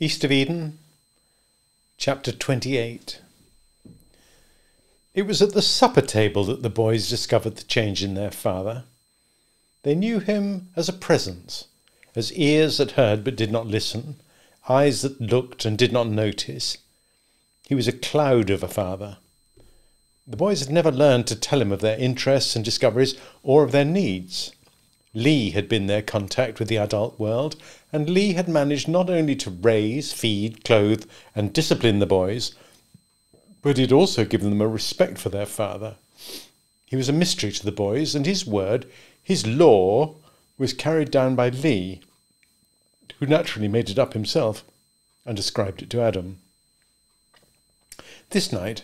East of Eden, Chapter 28. It was at the supper table that the boys discovered the change in their father. They knew him as a presence, as ears that heard but did not listen, eyes that looked and did not notice. He was a cloud of a father. The boys had never learned to tell him of their interests and discoveries or of their needs. Lee had been their contact with the adult world, and Lee had managed not only to raise, feed, clothe, and discipline the boys, but he had also given them a respect for their father. He was a mystery to the boys, and his word, his law, was carried down by Lee, who naturally made it up himself and ascribed it to Adam. This night,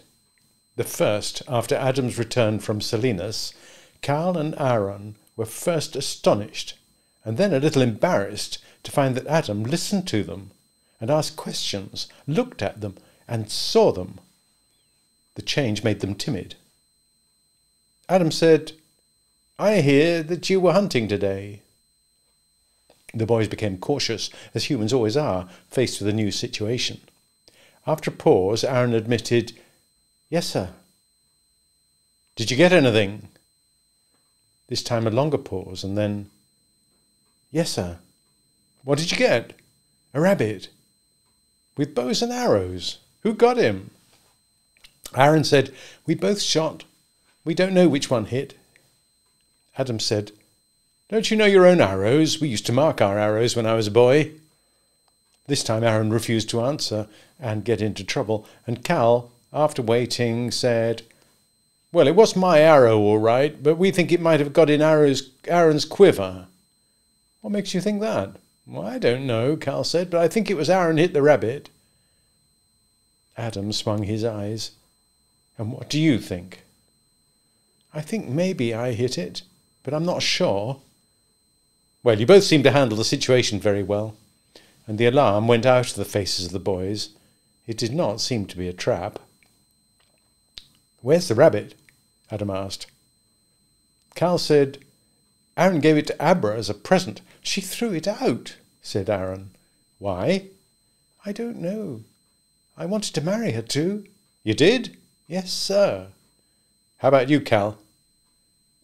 the first after Adam's return from Salinas, Cal and Aaron were first astonished and then a little embarrassed to find that Adam listened to them and asked questions, looked at them and saw them. The change made them timid. Adam said, "I hear that you were hunting today." The boys became cautious, as humans always are, faced with a new situation. After a pause, Aaron admitted, "Yes, sir." "Did you get anything?" This time a longer pause, and then, "Yes, sir." "What did you get?" "A rabbit." "With bows and arrows? Who got him?" Aaron said, "We both shot. We don't know which one hit." Adam said, "Don't you know your own arrows? We used to mark our arrows when I was a boy." This time Aaron refused to answer and get into trouble, and Cal, after waiting, said, "Well, it was my arrow, all right, but we think it might have got in Aaron's quiver." "What makes you think that?" "Well, I don't know," Cal said, "but I think it was Aaron hit the rabbit." Adam swung his eyes. "And what do you think?" "I think maybe I hit it, but I'm not sure." "Well, you both seem to handle the situation very well." And the alarm went out of the faces of the boys. It did not seem to be a trap. "Where's the rabbit?" Adam asked. Cal said, "Aaron gave it to Abra as a present." "She threw it out," said Aaron. "Why?" "I don't know. I wanted to marry her too." "You did?" "Yes, sir." "How about you, Cal?"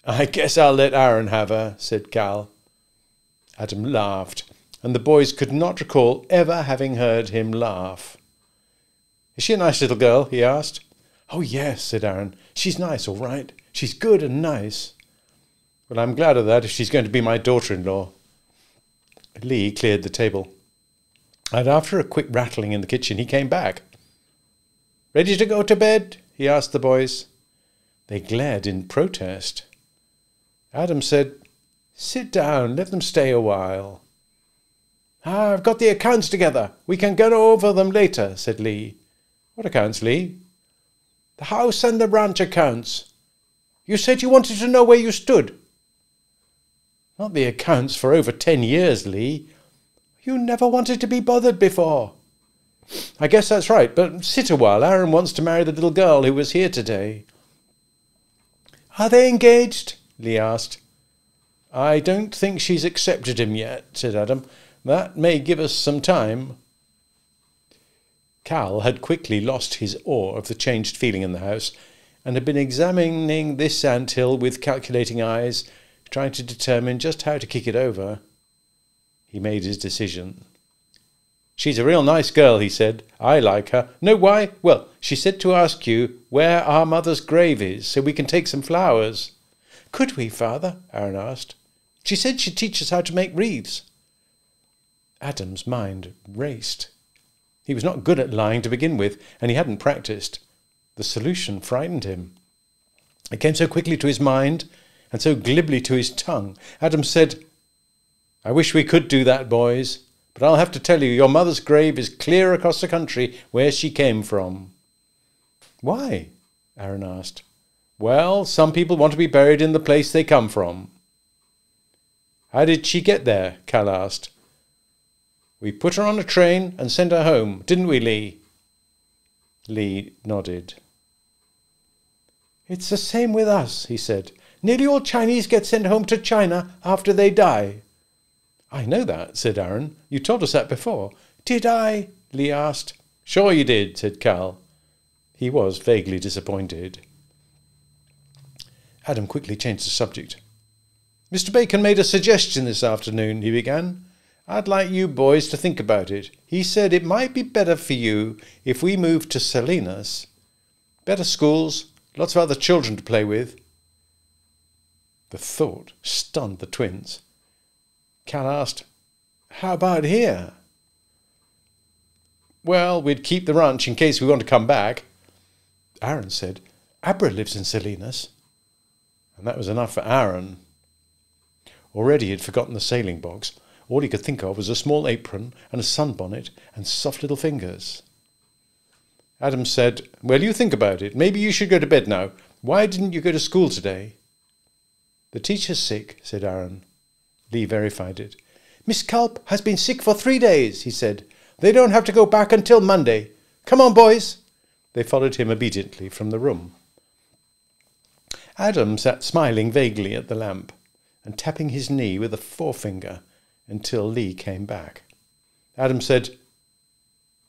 "I guess I'll let Aaron have her," said Cal. Adam laughed, and the boys could not recall ever having heard him laugh. "Is she a nice little girl?" he asked. "Oh, yes," said Aaron. "She's nice, all right. She's good and nice." "Well, I'm glad of that if she's going to be my daughter-in-law." Lee cleared the table, and after a quick rattling in the kitchen, he came back. "Ready to go to bed?" he asked the boys. They glared in protest. Adam said, "Sit down, let them stay a while." "I've got the accounts together. We can go over them later," said Lee. "What accounts, Lee?" "The house and the ranch accounts. You said you wanted to know where you stood." "Not the accounts for over 10 years, Lee." "You never wanted to be bothered before." "I guess that's right, but sit a while. Aaron wants to marry the little girl who was here today." "Are they engaged?" Lee asked. "I don't think she's accepted him yet," said Adam. "That may give us some time." Cal had quickly lost his awe of the changed feeling in the house, and had been examining this ant-hill with calculating eyes, trying to determine just how to kick it over. He made his decision. "She's a real nice girl," he said. "I like her. Know why? Well, she said to ask you where our mother's grave is, so we can take some flowers." "Could we, Father?" Aaron asked. "She said she'd teach us how to make wreaths." Adam's mind raced. He was not good at lying to begin with, and he hadn't practiced. The solution frightened him. It came so quickly to his mind, and so glibly to his tongue. Adam said, "I wish we could do that, boys, but I'll have to tell you, your mother's grave is clear across the country where she came from." "Why?" Aaron asked. "Well, some people want to be buried in the place they come from." "How did she get there?" Cal asked. "We put her on a train and sent her home, didn't we, Lee?" Lee nodded. "It's the same with us," he said. "Nearly all Chinese get sent home to China after they die." "I know that," said Aaron. "You told us that before. Did I? Lee asked. Sure you did, said Cal. He was vaguely disappointed. Adam quickly changed the subject. Mr. Bacon made a suggestion this afternoon, he began. I'd like you boys to think about it. He said it might be better for you if we moved to Salinas. Better schools, lots of other children to play with. The thought stunned the twins. Cal asked, How about here? Well, we'd keep the ranch in case we want to come back. Aaron said, Abra lives in Salinas. And that was enough for Aaron. Already he had forgotten the sailing box. All he could think of was a small apron and a sunbonnet and soft little fingers. Adam said, Well, you think about it. Maybe you should go to bed now. Why didn't you go to school today? The teacher's sick, said Aaron. Lee verified it. Miss Culp has been sick for 3 days, he said. They don't have to go back until Monday. Come on, boys. They followed him obediently from the room. Adam sat smiling vaguely at the lamp and tapping his knee with a forefinger until Lee came back. Adam said,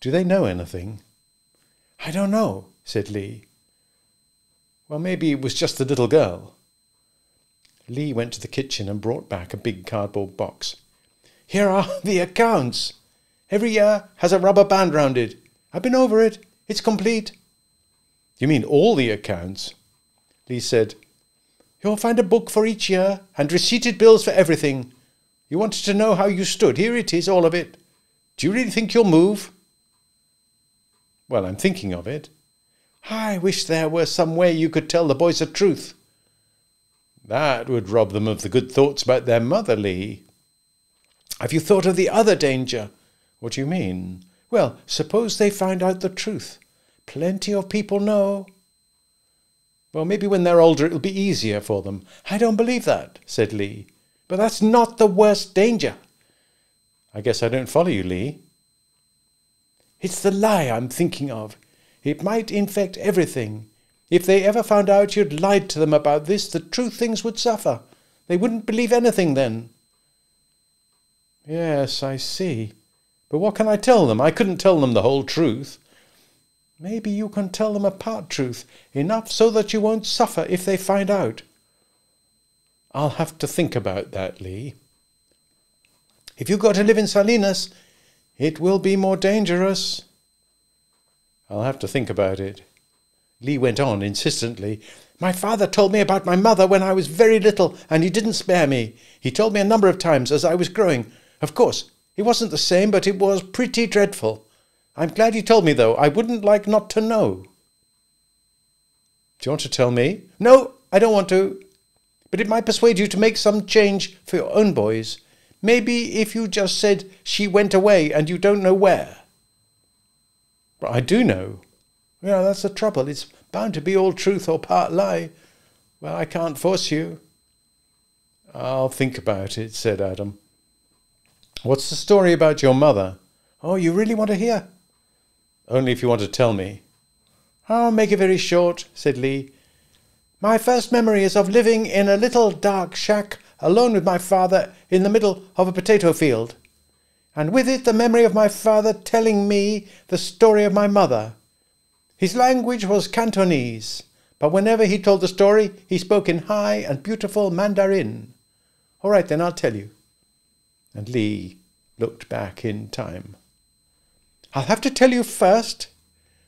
Do they know anything? I don't know, said Lee. Well, maybe it was just the little girl. Lee went to the kitchen and brought back a big cardboard box. Here are the accounts. Every year has a rubber band round it. I've been over it. It's complete. You mean all the accounts? Lee said, You'll find a book for each year and receipted bills for everything. You wanted to know how you stood. Here it is, all of it. Do you really think you'll move? Well, I'm thinking of it. I wish there were some way you could tell the boys the truth. That would rob them of the good thoughts about their mother, Lee. Have you thought of the other danger? What do you mean? Well, suppose they find out the truth. Plenty of people know. Well, maybe when they're older it'll be easier for them. I don't believe that, said Lee. But that's not the worst danger. I guess I don't follow you, Lee. It's the lie I'm thinking of. It might infect everything. If they ever found out you'd lied to them about this, the true things would suffer. They wouldn't believe anything then. Yes, I see. But what can I tell them? I couldn't tell them the whole truth. Maybe you can tell them a part truth, enough so that you won't suffer if they find out. I'll have to think about that, Lee. If you go to live in Salinas, it will be more dangerous. I'll have to think about it. Lee went on insistently. My father told me about my mother when I was very little, and he didn't spare me. He told me a number of times as I was growing. Of course, it wasn't the same, but it was pretty dreadful. I'm glad he told me, though. I wouldn't like not to know. Do you want to tell me? No, I don't want to. But it might persuade you to make some change for your own boys. Maybe if you just said she went away and you don't know where. But I do know. Yeah, that's the trouble. It's bound to be all truth or part lie. Well, I can't force you. I'll think about it, said Adam. What's the story about your mother? Oh, you really want to hear? Only if you want to tell me. I'll make it very short, said Lee. My first memory is of living in a little dark shack alone with my father in the middle of a potato field, and with it the memory of my father telling me the story of my mother. His language was Cantonese, but whenever he told the story, he spoke in high and beautiful Mandarin. All right, then, I'll tell you. And Lee looked back in time. I'll have to tell you first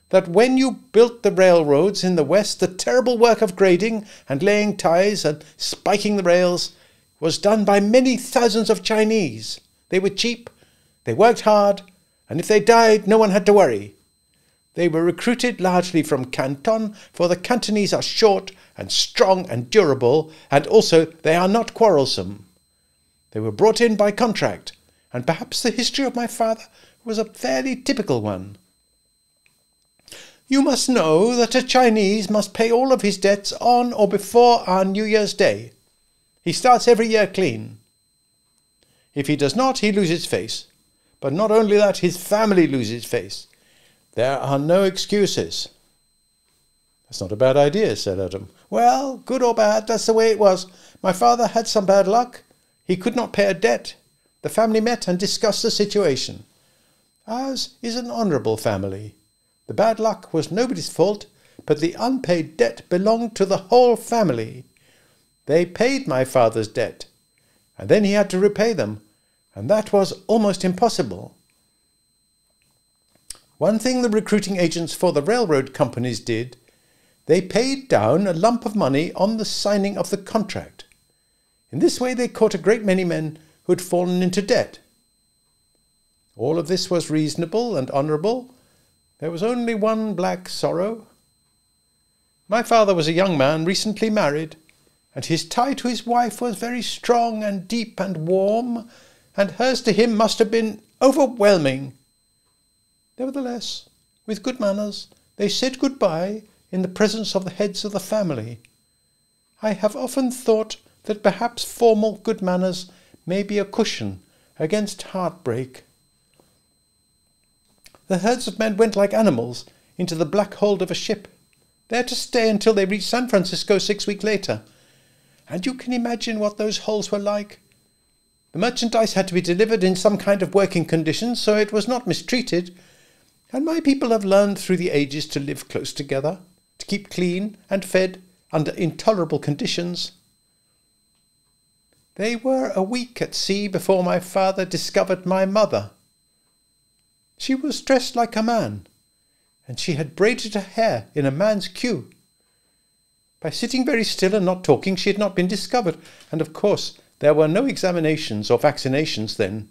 that when you built the railroads in the West, the terrible work of grading and laying ties and spiking the rails was done by many thousands of Chinese. They were cheap, they worked hard, and if they died, no one had to worry. They were recruited largely from Canton, for the Cantonese are short and strong and durable, and also they are not quarrelsome. They were brought in by contract, and perhaps the history of my father was a fairly typical one. You must know that a Chinese must pay all of his debts on or before our New Year's Day. He starts every year clean. If he does not, he loses face. But not only that, his family loses face. There are no excuses. That's not a bad idea, said Adam. Well, good or bad, that's the way it was. My father had some bad luck. He could not pay a debt. The family met and discussed the situation. Ours is an honourable family. The bad luck was nobody's fault, but the unpaid debt belonged to the whole family. They paid my father's debt, and then he had to repay them, and that was almost impossible. One thing the recruiting agents for the railroad companies did, they paid down a lump of money on the signing of the contract. In this way they caught a great many men who had fallen into debt. All of this was reasonable and honourable. There was only one black sorrow. My father was a young man recently married, and his tie to his wife was very strong and deep and warm, and hers to him must have been overwhelming. Nevertheless, with good manners, they said good-bye in the presence of the heads of the family. I have often thought that perhaps formal good manners may be a cushion against heartbreak. The herds of men went like animals into the black hold of a ship, there to stay until they reached San Francisco 6 weeks later. And you can imagine what those holds were like. The merchandise had to be delivered in some kind of working conditions, so it was not mistreated. And my people have learned through the ages to live close together, to keep clean and fed under intolerable conditions. They were a week at sea before my father discovered my mother. She was dressed like a man, and she had braided her hair in a man's queue. By sitting very still and not talking, she had not been discovered, and of course there were no examinations or vaccinations then.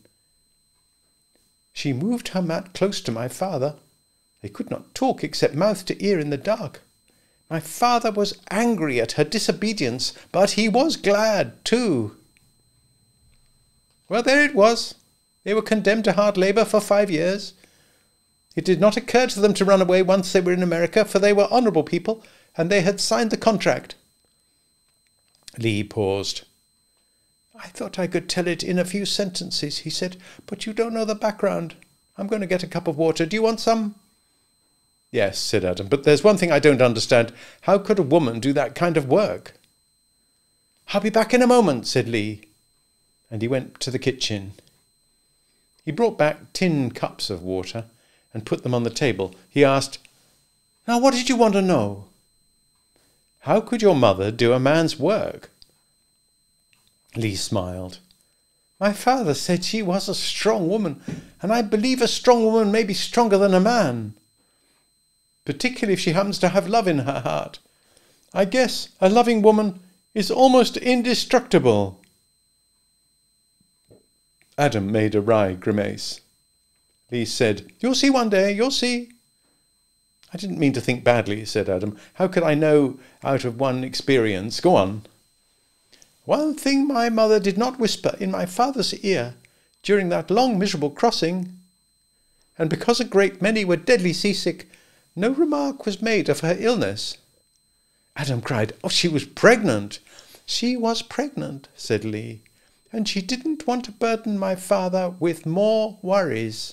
She moved her mat close to my father. They could not talk except mouth to ear in the dark. My father was angry at her disobedience, but he was glad too. Well, there it was. They were condemned to hard labour for 5 years. It did not occur to them to run away once they were in America, for they were honourable people, and they had signed the contract. Lee paused. I thought I could tell it in a few sentences, he said, but you don't know the background. I'm going to get a cup of water. Do you want some? Yes, said Adam, but there's one thing I don't understand. How could a woman do that kind of work? I'll be back in a moment, said Lee, and he went to the kitchen. He brought back tin cups of water and put them on the table. He asked, Now what did you want to know? How could your mother do a man's work? Lee smiled. My father said she was a strong woman, and I believe a strong woman may be stronger than a man, particularly if she happens to have love in her heart. I guess a loving woman is almost indestructible. Adam made a wry grimace. Lee said, You'll see one day, you'll see. I didn't mean to think badly, said Adam. How could I know out of one experience? Go on. One thing my mother did not whisper in my father's ear during that long miserable crossing, and because a great many were deadly seasick, no remark was made of her illness. Adam cried, Oh, she was pregnant. She was pregnant, said Lee, and she didn't want to burden my father with more worries.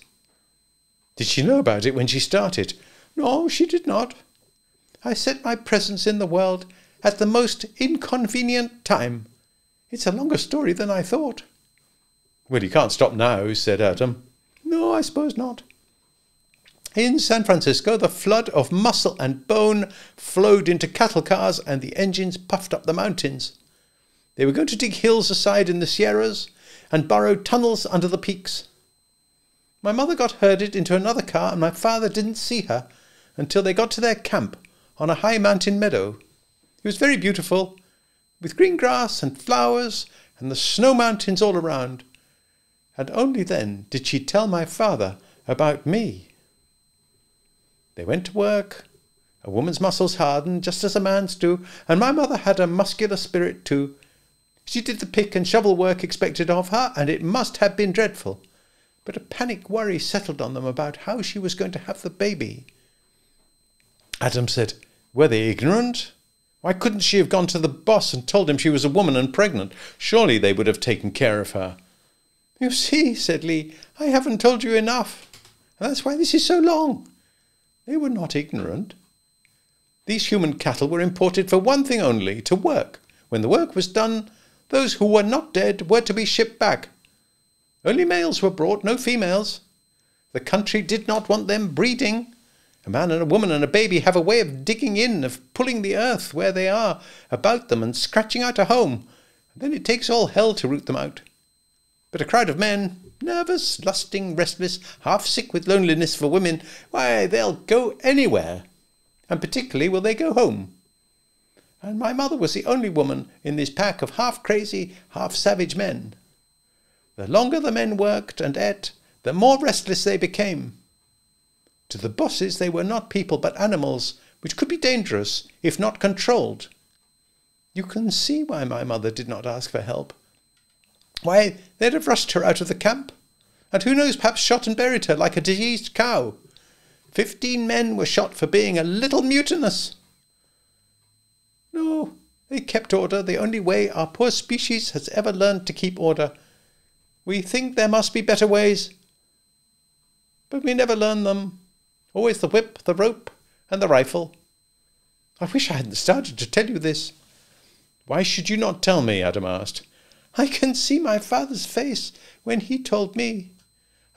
Did she know about it when she started? No, she did not. I set my presence in the world at the most inconvenient time. It's a longer story than I thought. Well, you can't stop now, said Adam. No, I suppose not. In San Francisco, the flood of muscle and bone flowed into cattle cars and the engines puffed up the mountains. They were going to dig hills aside in the Sierras and burrow tunnels under the peaks. My mother got herded into another car and my father didn't see her until they got to their camp on a high mountain meadow. It was very beautiful, with green grass and flowers and the snow mountains all around. And only then did she tell my father about me. They went to work. A woman's muscles hardened just as a man's do, and my mother had a muscular spirit too. She did the pick and shovel work expected of her, and it must have been dreadful. But a panic worry settled on them about how she was going to have the baby. Adam said, Were they ignorant? Why couldn't she have gone to the boss and told him she was a woman and pregnant? Surely they would have taken care of her. You see, said Lee, I haven't told you enough. And that's why this is so long. They were not ignorant. These human cattle were imported for one thing only, to work. When the work was done, those who were not dead were to be shipped back. Only males were brought, no females. The country did not want them breeding. A man and a woman and a baby have a way of digging in, of pulling the earth where they are about them and scratching out a home. And then it takes all hell to root them out. But a crowd of men, nervous, lusting, restless, half sick with loneliness for women, why, they'll go anywhere. And particularly will they go home. And my mother was the only woman in this pack of half-crazy, half-savage men. The longer the men worked and ate, the more restless they became. To the bosses they were not people but animals, which could be dangerous if not controlled. You can see why my mother did not ask for help. Why, they'd have rushed her out of the camp, and who knows, perhaps shot and buried her like a diseased cow. 15 men were shot for being a little mutinous. No, they kept order the only way our poor species has ever learned to keep order. We think there must be better ways, but we never learn them. Always the whip, the rope, and the rifle. I wish I hadn't started to tell you this. Why should you not tell me? Adam asked. I can see my father's face when he told me.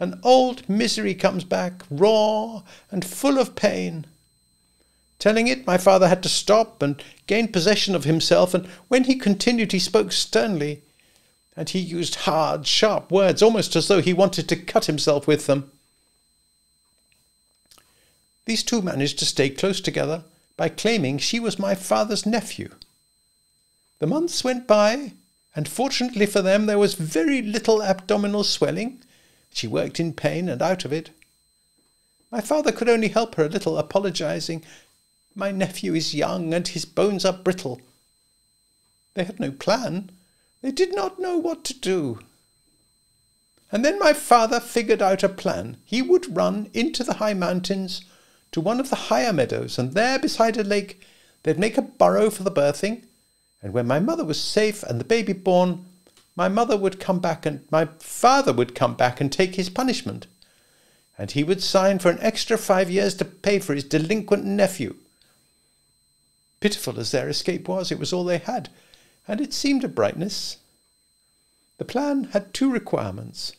An old misery comes back, raw and full of pain. Telling it, my father had to stop and gain possession of himself, and when he continued he spoke sternly, and he used hard, sharp words, almost as though he wanted to cut himself with them. These two managed to stay close together by claiming she was my father's nephew. The months went by, and fortunately for them there was very little abdominal swelling. She worked in pain and out of it. My father could only help her a little, apologizing. My nephew is young and his bones are brittle. They had no plan. They did not know what to do. And then my father figured out a plan. He would run into the high mountains to one of the higher meadows, and there beside a lake they'd make a burrow for the birthing, and when my mother was safe and the baby born, my father would come back and take his punishment, and he would sign for an extra 5 years to pay for his delinquent nephew. Pitiful as their escape was, it was all they had, and it seemed a brightness. The plan had 2 requirements.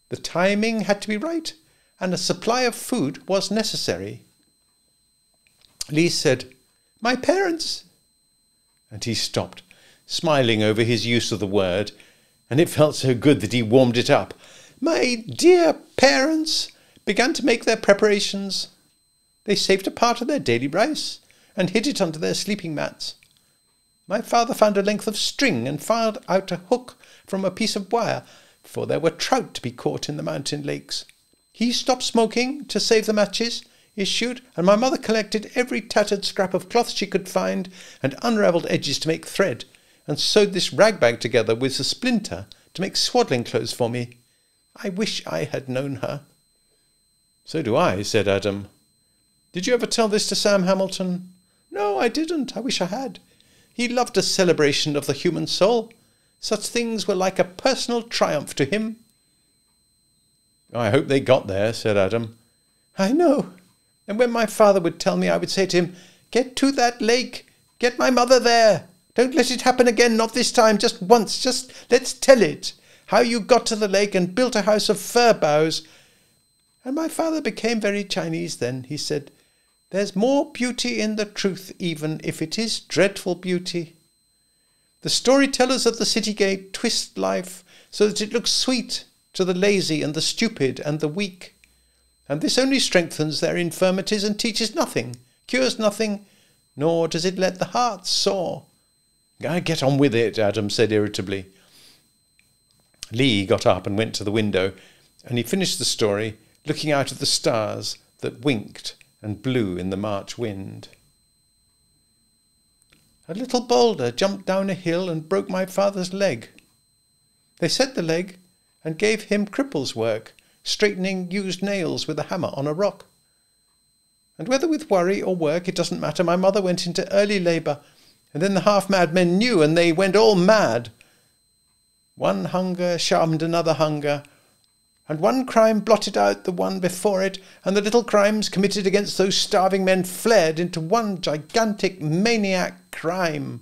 The timing had to be right, and a supply of food was necessary. Lee said, "My parents," and he stopped, smiling over his use of the word, and it felt so good that he warmed it up. "My dear parents began to make their preparations. They saved a part of their daily rice and hid it under their sleeping mats. My father found a length of string and filed out a hook from a piece of wire, for there were trout to be caught in the mountain lakes. He stopped smoking to save the matches, issued, and my mother collected every tattered scrap of cloth she could find and unravelled edges to make thread, and sewed this rag bag together with a splinter to make swaddling clothes for me. I wish I had known her." "So do I," said Adam. "Did you ever tell this to Sam Hamilton?" "No, I didn't. I wish I had. He loved a celebration of the human soul. Such things were like a personal triumph to him." "I hope they got there," said Adam. "I know. And when my father would tell me, I would say to him, 'Get to that lake. Get my mother there. Don't let it happen again, not this time, just once. Just let's tell it. How you got to the lake and built a house of fir boughs.' And my father became very Chinese then. He said, 'There's more beauty in the truth, even if it is dreadful beauty. The storytellers of the city gate twist life so that it looks sweet to the lazy and the stupid and the weak. And this only strengthens their infirmities and teaches nothing, cures nothing, nor does it let the heart soar.'" "Get on with it," Adam said irritably. Lee got up and went to the window, and he finished the story, looking out at the stars that winked and blew in the March wind. "A little boulder jumped down a hill and broke my father's leg. They set the leg and gave him cripple's work, straightening used nails with a hammer on a rock. And whether with worry or work, it doesn't matter, my mother went into early labour, and then the half-mad men knew, and they went all mad. One hunger sharpened another hunger, and one crime blotted out the one before it, and the little crimes committed against those starving men flared into one gigantic maniac crime.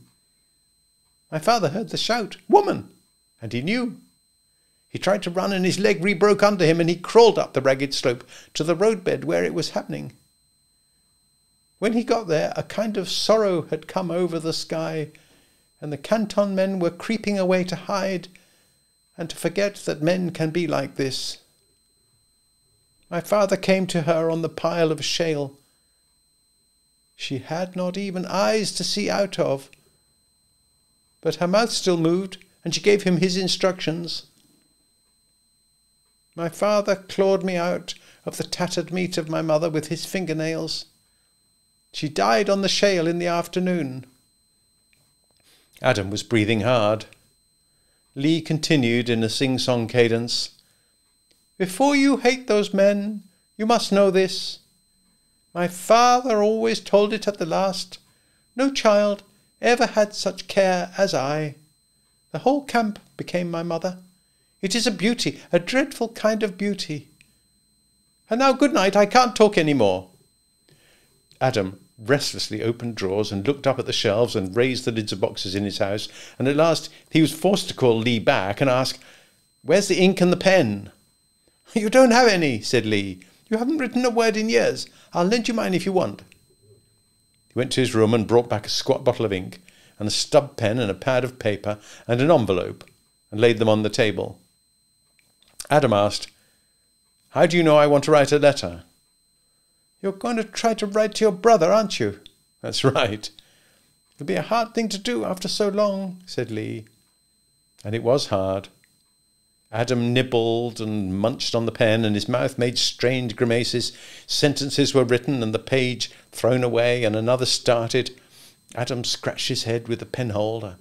My father heard the shout, 'Woman!' and he knew. He tried to run and his leg re-broke under him and he crawled up the ragged slope to the roadbed where it was happening. When he got there, a kind of sorrow had come over the sky, and the Canton men were creeping away to hide and to forget that men can be like this. My father came to her on the pile of shale. She had not even eyes to see out of, but her mouth still moved, and she gave him his instructions. My father clawed me out of the tattered meat of my mother with his fingernails. She died on the shale in the afternoon. Adam was breathing hard. Lee continued in a sing-song cadence. Before you hate those men, you must know this. My father always told it at the last. No child ever had such care as I. The whole camp became my mother. It is a beauty, a dreadful kind of beauty. And now good night, I can't talk any more. Adam restlessly opened drawers and looked up at the shelves and raised the lids of boxes in his house, and at last he was forced to call Lee back and ask, "Where's the ink and the pen?" "You don't have any," said Lee. "You haven't written a word in years. I'll lend you mine if you want." He went to his room and brought back a squat bottle of ink and a stub pen and a pad of paper and an envelope and laid them on the table. Adam asked, "How do you know I want to write a letter?" "You're going to try to write to your brother, aren't you?" "That's right." "It'll be a hard thing to do after so long," said Lee. And it was hard. Adam nibbled and munched on the pen, and his mouth made strange grimaces. Sentences were written, and the page thrown away, and another started. Adam scratched his head with the penholder.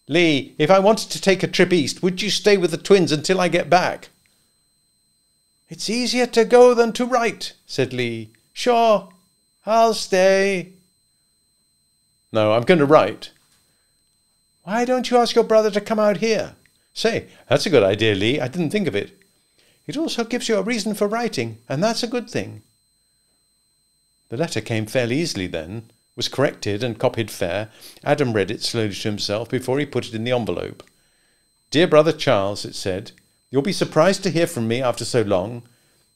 "Lee, if I wanted to take a trip east, would you stay with the twins until I get back?" "It's easier to go than to write," said Lee. "Sure, I'll stay." "No, I'm going to write." "Why don't you ask your brother to come out here?" "Say, that's a good idea, Lee. I didn't think of it." "It also gives you a reason for writing, and that's a good thing." The letter came fairly easily then, was corrected and copied fair. Adam read it slowly to himself before he put it in the envelope. "Dear Brother Charles," it said, "you'll be surprised to hear from me after so long.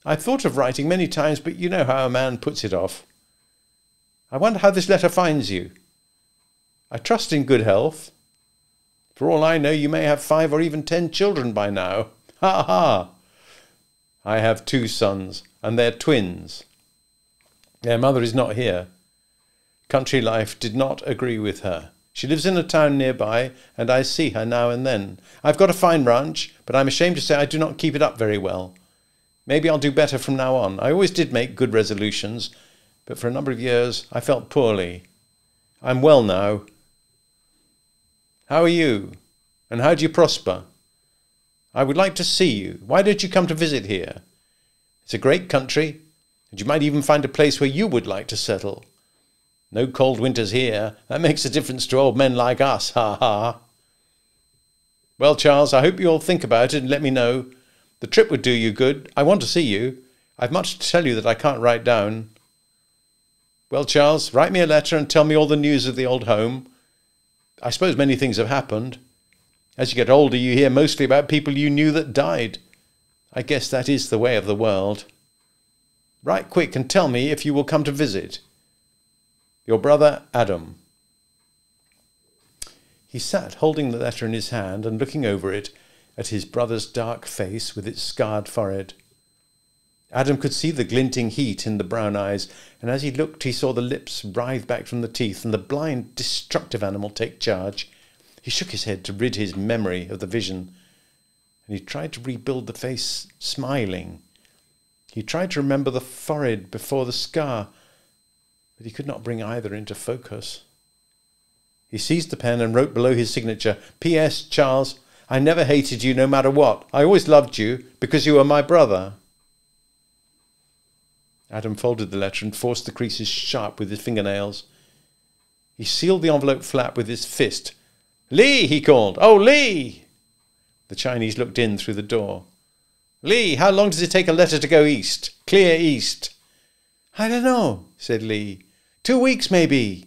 I've thought of writing many times, but you know how a man puts it off. I wonder how this letter finds you. I trust in good health. For all I know, you may have 5 or even 10 children by now. Ha ha! I have 2 sons, and they're twins. Their mother is not here. Country life did not agree with her. She lives in a town nearby, and I see her now and then. I've got a fine ranch, but I'm ashamed to say I do not keep it up very well. Maybe I'll do better from now on. I always did make good resolutions, but for a number of years I felt poorly. I'm well now. How are you? And how do you prosper? I would like to see you. Why don't you come to visit here? It's a great country, and you might even find a place where you would like to settle. No cold winters here. That makes a difference to old men like us. Ha ha. Well, Charles, I hope you'll think about it and let me know. The trip would do you good. I want to see you. I've much to tell you that I can't write down. Well, Charles, write me a letter and tell me all the news of the old home. I suppose many things have happened. As you get older, you hear mostly about people you knew that died. I guess that is the way of the world. Write quick and tell me if you will come to visit. Your brother, Adam. He sat holding the letter in his hand and looking over it at his brother's dark face with its scarred forehead. Adam could see the glinting heat in the brown eyes, and as he looked he saw the lips writhe back from the teeth and the blind, destructive animal take charge. He shook his head to rid his memory of the vision, and he tried to rebuild the face, smiling. He tried to remember the forehead before the scar, but he could not bring either into focus. He seized the pen and wrote below his signature, "P.S. Charles, I never hated you no matter what. I always loved you because you were my brother." Adam folded the letter and forced the creases sharp with his fingernails. He sealed the envelope flap with his fist. "Lee!" he called. "Oh, Lee!" The Chinese looked in through the door. "Lee, how long does it take a letter to go east? Clear east?" "I don't know," said Lee. 2 weeks, maybe."